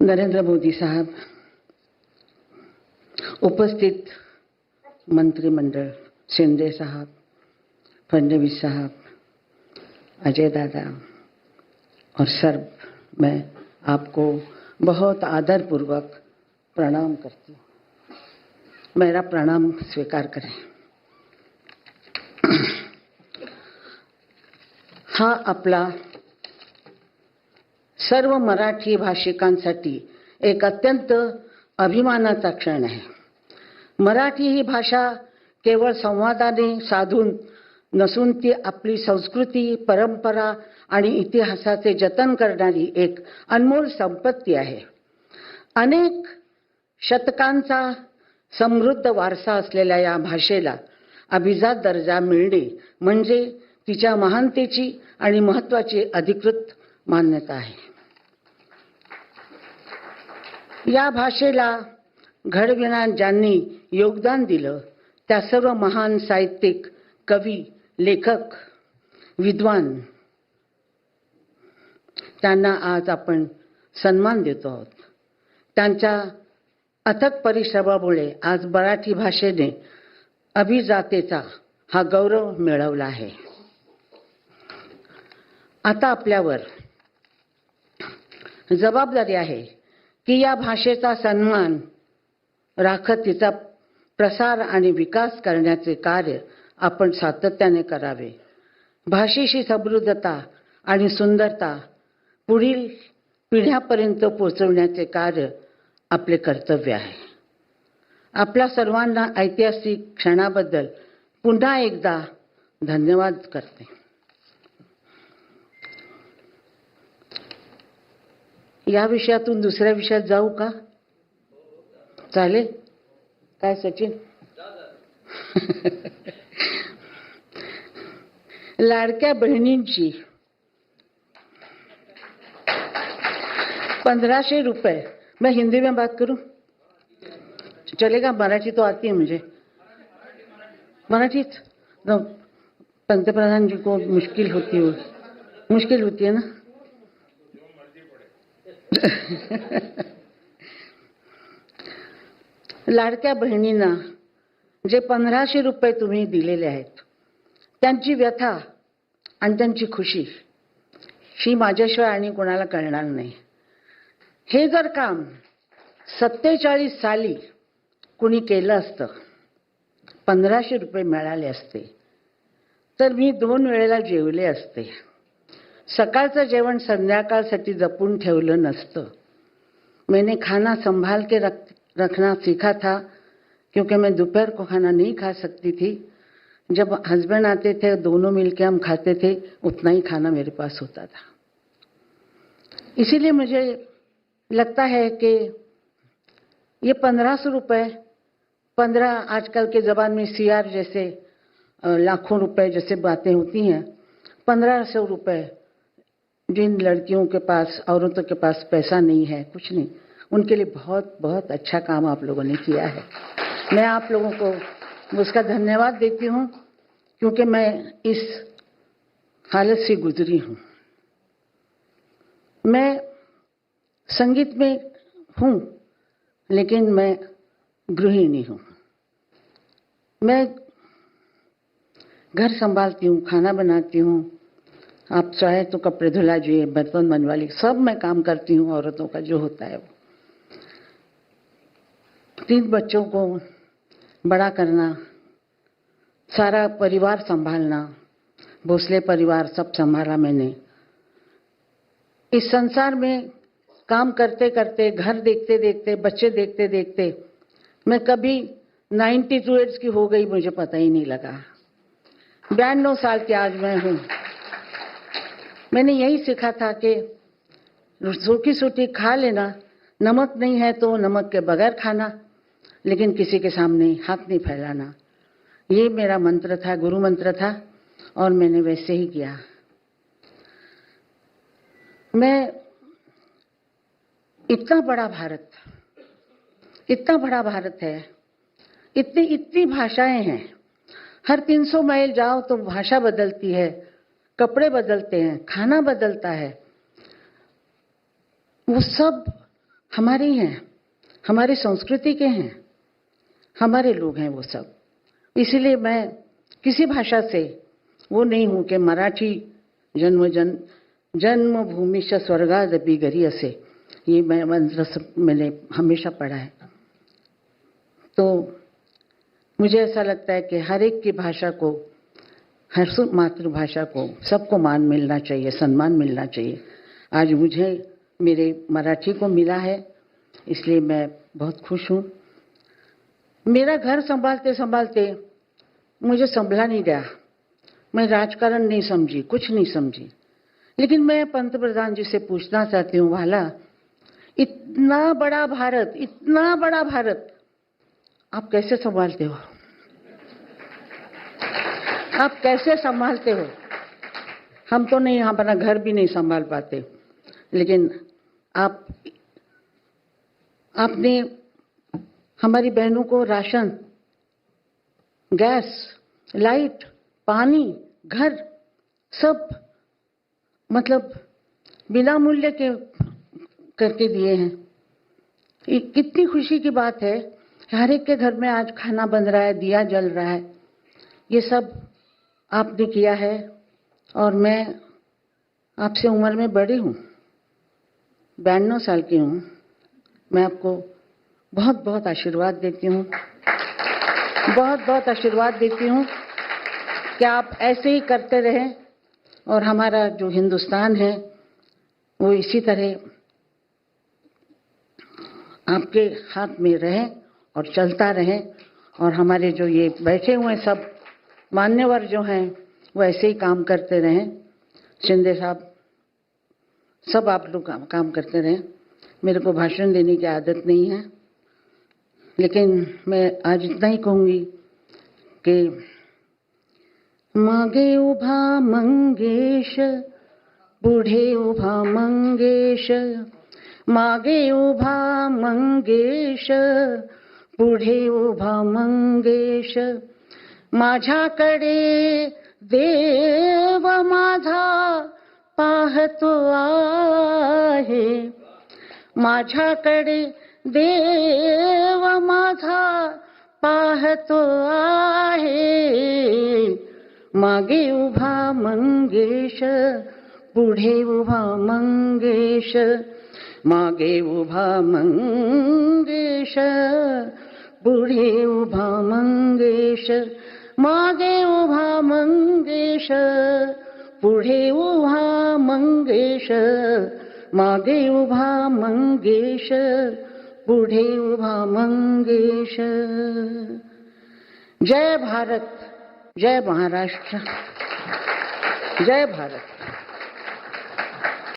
नरेंद्र मोदी साहब, उपस्थित मंत्रिमंडल, शिंदे साहब, फडणवीस साहब, अजय दादा और सर्व, मैं आपको बहुत आदरपूर्वक प्रणाम करती हूँ। मेरा प्रणाम स्वीकार करें। हा आपला सर्व मराठी भाषिकांसाठी एक अत्यंत अभिमानाचा क्षण आहे। मराठी ही भाषा केवळ संवादाने साधून नसून ती आपली संस्कृती, परंपरा आणि इतिहासाचे जतन करणारी एक अनमोल संपत्ती आहे। अनेक शतकांचा समृद्ध वारसा असलेल्या या भाषेला अभिजात दर्जा मिळणे म्हणजे तिच्या महानतेची आणि महत्त्वाची अधिकृत मान्यता आहे। या भाषेला घडविण्यात ज्यांनी योगदान दिलं त्या सर्व महान साहित्यिक, कवी, लेखक, विद्वान त्यांना आज आपण सन्मान देतो आहोत। त्यांच्या अथक परिश्रमामुळे आज मराठी भाषेने अभिजातेचा हा गौरव मिळवला आहे। आता आपल्यावर जबाबदारी आहे की या भाषेचा सन्मान राखत तिचा प्रसार आणि विकास करण्याचे कार्य आपण सातत्याने करावे। भाषेची समृद्धता आणि सुंदरता पुढील पिढ्यांपर्यंत पोहोचवण्याचे कार्य आपले कर्तव्य आहे। आपल्या सर्वांना ऐतिहासिक क्षणाबद्दल पुन्हा एकदा धन्यवाद करते। या विषयातून दुसऱ्या विषयात जाऊ का? चालेल काय सचिन? लाडक्या बहिणींची 1500 रुपए, मैं हिंदी में बात करूं चलेगा? मराठी तो आती है मुझे, मराठीच। पंतप्रधान जी को मुश्किल होती है ना। लाडक्या बहिणींना जे 1500 रुपये तुम्ही दिलेले आहेत त्यांची व्यथा आणि त्यांची खुशी ही माझ्याशिवाय आणि कोणाला कळणार नाही। हे जर काम 47 साली कुणी केलं असतं, 1500 रुपये मिळाले असते तर मी 2 वेळेला जेवले असते। सकाळचं जेवण संध्याकाळसाठी जपून ठेवलं नसतं। मैंने खाना संभाल के रखना सीखा था क्योंकि मैं दोपहर को खाना नहीं खा सकती थी। जब हस्बैंड आते थे दोनों मिलके हम खाते थे, उतना ही खाना मेरे पास होता था। इसीलिए मुझे लगता है कि ये 1500 रुपए, 15 आजकल के ज़बान में CR जैसे लाखों रुपए जैसे बातें होती हैं, 1500 रुपए जिन लड़कियों के पास, औरतों के पास पैसा नहीं है, कुछ नहीं, उनके लिए बहुत बहुत अच्छा काम आप लोगों ने किया है। मैं आप लोगों को उसका धन्यवाद देती हूँ क्योंकि मैं इस हालत से गुजरी हूँ। मैं संगीत में हूँ लेकिन मैं गृहिणी हूँ। मैं घर संभालती हूँ, खाना बनाती हूँ, आप चाहे तो कपड़े धुला दिए, बर्तन बनवा ली, सब मैं काम करती हूँ औरतों का जो होता है वो। 3 बच्चों को बड़ा करना, सारा परिवार संभालना, भोसले परिवार सब संभाला मैंने। इस संसार में काम करते करते, घर देखते देखते, बच्चे देखते देखते मैं कभी 92 ईयर्स की हो गई, मुझे पता ही नहीं लगा। 92 साल की आज मैं हूँ। मैंने यही सीखा था कि सूखी सूखी खा लेना, नमक नहीं है तो नमक के बगैर खाना, लेकिन किसी के सामने हाथ नहीं फैलाना। ये मेरा मंत्र था, गुरु मंत्र था और मैंने वैसे ही किया। मैं इतना बड़ा भारत है, इतनी भाषाएं हैं। हर 300 माइल जाओ तो भाषा बदलती है, कपड़े बदलते हैं, खाना बदलता है। वो सब हमारे ही हैं, हमारी संस्कृति के हैं, हमारे लोग हैं वो सब। इसीलिए मैं किसी भाषा से वो नहीं हूं कि मराठी जन्मभूमिश्च स्वर्गादपि गरीयसे, ये मैं मंत्र मैंने हमेशा पढ़ा है। तो मुझे ऐसा लगता है कि हर एक की भाषा को, हर मातृभाषा को सबको मान मिलना चाहिए, सम्मान मिलना चाहिए। आज मुझे मेरे मराठी को मिला है, इसलिए मैं बहुत खुश हूँ। मेरा घर संभालते संभालते मुझे संभला नहीं गया, मैं राजकारण नहीं समझी, कुछ नहीं समझी। लेकिन मैं पंतप्रधान जी से पूछना चाहती हूँ, वाला इतना बड़ा भारत, इतना बड़ा भारत आप कैसे संभालते हो? आप कैसे संभालते हो? हम तो नहीं, अपना घर भी नहीं संभाल पाते, लेकिन आपने हमारी बहनों को राशन, गैस, लाइट, पानी, घर सब मतलब बिना मूल्य के करके दिए हैं। ये कितनी खुशी की बात है। हर एक के घर में आज खाना बन रहा है, दिया जल रहा है, ये सब आपने किया है। और मैं आपसे उम्र में बड़ी हूँ, 92 साल की हूँ। मैं आपको बहुत बहुत आशीर्वाद देती हूँ, बहुत बहुत आशीर्वाद देती हूँ कि आप ऐसे ही करते रहें और हमारा जो हिंदुस्तान है वो इसी तरह आपके हाथ में रहे और चलता रहे। और हमारे जो ये बैठे हुए सब मान्यवर जो हैं वो ऐसे ही काम करते रहें। शिंदे साहब, सब आप लोग काम करते रहें। मेरे को भाषण देने की आदत नहीं है, लेकिन मैं आज इतना ही कहूँगी कि मागे उभा मंगेश, पुढे उभा मंगेश, मागे उभा मंगेश, पुढे उभा मंगेश, माझ्याकडे देव माझा पाहतो आहे, माझ्याकडे देव माझा पाहतो आहे, मागे उभा मंगेश, पुढे उभा मंगेश, मागे उभा मंगेश, पुढे उभा मंगेश, मागे उभा मंगेश, पुढे उभा मंगेश, मागे उभा मंगेश, पुढे उभा मंगेश। जय भारत, जय महाराष्ट्र, जय भारत।